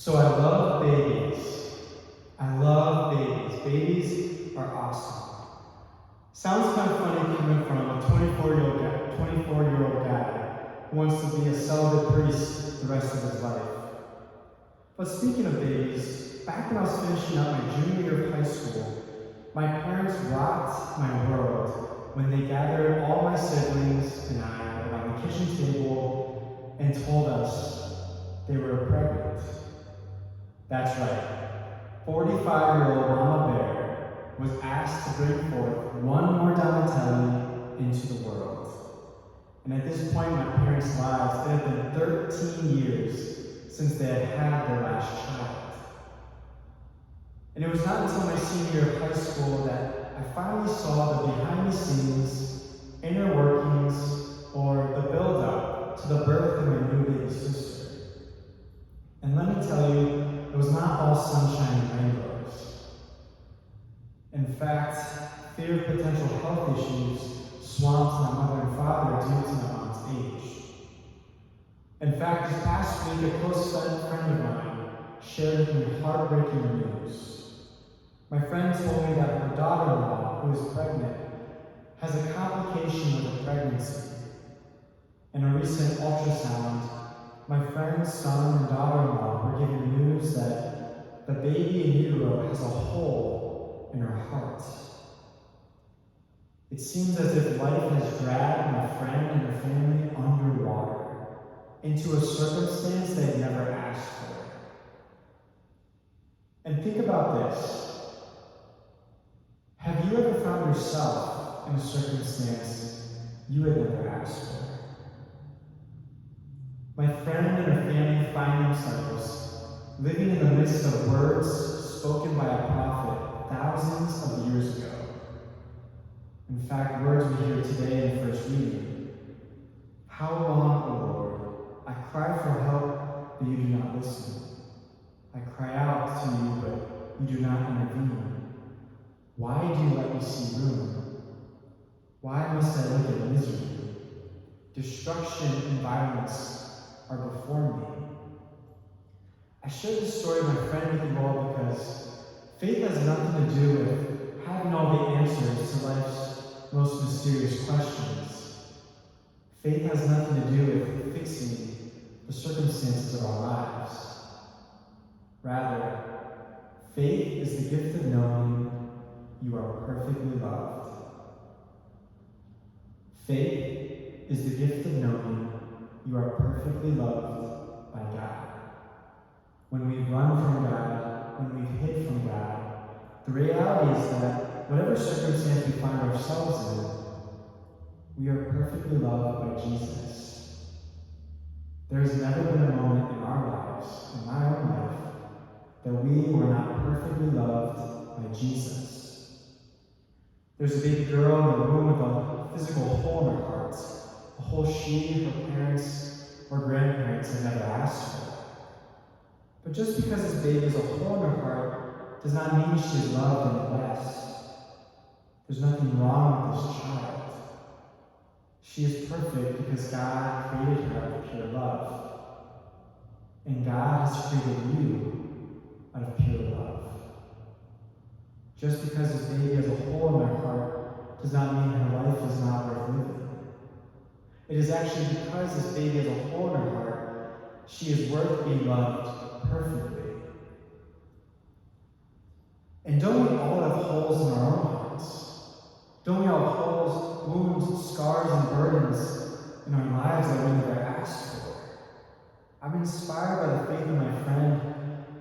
So I love babies. I love babies. Babies are awesome. Sounds kind of funny coming from a 24-year-old guy who wants to be a celibate priest the rest of his life. But speaking of babies, back when I was finishing up my junior year of high school, my parents rocked my world when they gathered all my siblings and I around the kitchen table and told us they were pregnant. That's right. 45-year-old Mama Bear was asked to bring forth one more Donatelli into the world. And at this point in my parents' lives, it had been 13 years since they had had their last child. And it was not until my senior year of high school that I finally saw the behind-the-scenes, inner workings, or the build-up to the birth of my new baby sister. And let me tell you, it was not all sunshine and rainbows. In fact, fear of potential health issues swamped my mother and father due to my mom's age. In fact, this past week, a close friend of mine shared with me heartbreaking news. My friend told me that her daughter-in-law, who is pregnant, has a complication of the pregnancy. In a recent ultrasound, my friend's son and daughter-in-law were given news that the baby in utero has a hole in her heart. It seems as if life has dragged my friend and her family underwater into a circumstance they'd never asked for. And think about this. Have you ever found yourself in a circumstance you had never asked for? My friend and her family find themselves living in the midst of words spoken by a prophet thousands of years ago. In fact, words we hear today in the first reading. How long, O Lord, I cry for help, but you do not listen. I cry out to you, but you do not intervene. Why do you let me see ruin? Why must I look at misery? Destruction and violence are before me. I share this story with my friend with you all because faith has nothing to do with having all the answers to life's most mysterious questions. Faith has nothing to do with fixing the circumstances of our lives. Rather, faith is the gift of knowing you are perfectly loved. Faith is the gift of knowing you are perfectly loved by God. When we run from God, when we hid from God, the reality is that whatever circumstance we find ourselves in, we are perfectly loved by Jesus. There has never been a moment in our lives, in my own life, that we were not perfectly loved by Jesus. There's a baby girl in the room with a physical hole in her heart, a hole she, her parents, or grandparents had never asked for. But just because this baby has a hole in her heart does not mean she is loved and blessed. There's nothing wrong with this child. She is perfect because God created her out of pure love. And God has created you out of pure love. Just because this baby has a hole in her heart does not mean her life is not worth living. It is actually because this baby has a hole in her heart, she is worth being loved perfectly. And don't we all have holes in our own hearts? Don't we all have holes, wounds, scars, and burdens in our lives that we never asked for? I'm inspired by the faith of my friend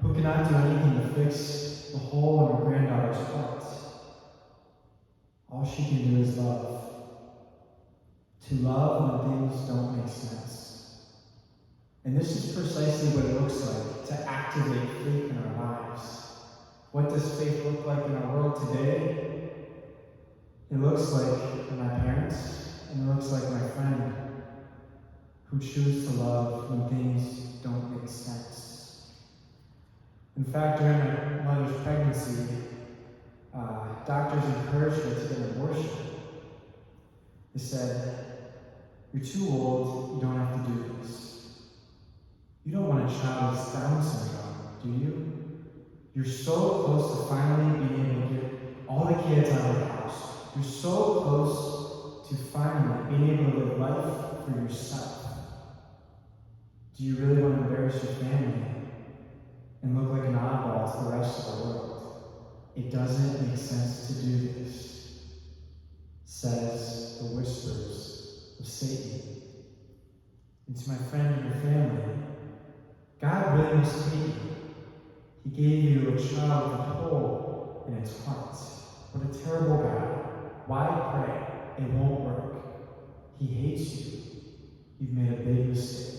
who cannot do anything to fix the hole in her granddaughter's heart. All she can do is love. To love when things don't make sense. And this is precisely what it looks like to activate faith in our lives. What does faith look like in our world today? It looks like my parents, and it looks like my friend who choose to love when things don't make sense. In fact, during my mother's pregnancy, doctors encouraged her to get an abortion. They said, "You're too old, you don't have to do this. You don't want a child with Down syndrome. do you? You're so close to finally being able to get all the kids out of the house. You're so close to finally being able to live life for yourself. Do you really want to embarrass your family and look like an oddball to the rest of the world? It doesn't make sense to do this, says the whispers of Satan. And to my friend and your family, God really must hate you. He gave you a child with a hole in its heart. What a terrible God. Why pray? It won't work. He hates you. You've made a big mistake.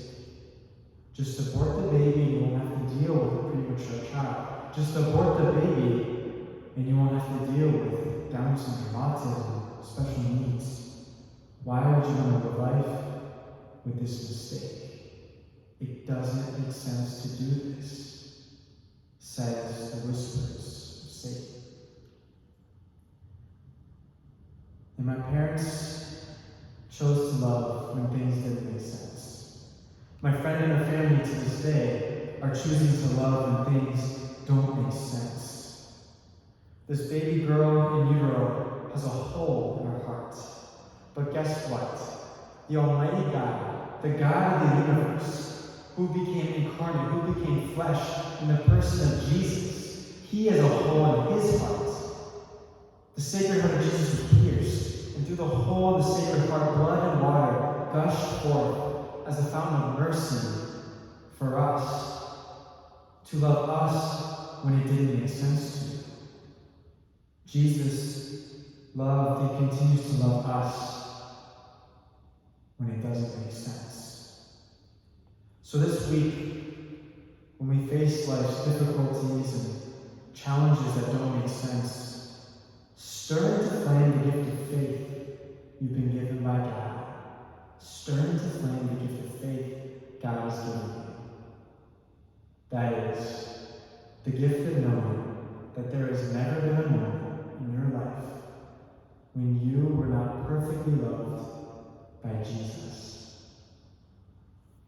Just abort the baby and you won't have to deal with a premature child. Just abort the baby and you won't have to deal with Down syndrome, autism, special needs. Why would you want to live life with this mistake? It doesn't make sense to do this, says the whispers of Satan. And my parents chose to love when things didn't make sense. My friend and her family to this day are choosing to love when things don't make sense. This baby girl in utero has a hole in her heart. But guess what? The Almighty God, the God of the universe, who became incarnate, who became flesh in the person of Jesus, he has a hole in his heart. The Sacred Heart of Jesus was pierced, and through the hole of the Sacred Heart, blood and water gushed forth as a fountain of mercy for us, to love us when it didn't make sense to. Jesus loved and continues to love us when it doesn't make sense. So this week, when we face life's difficulties and challenges that don't make sense, stir into flame the gift of faith you've been given by God. Stir into flame the gift of faith God has given you. That is, the gift of knowing that there has never been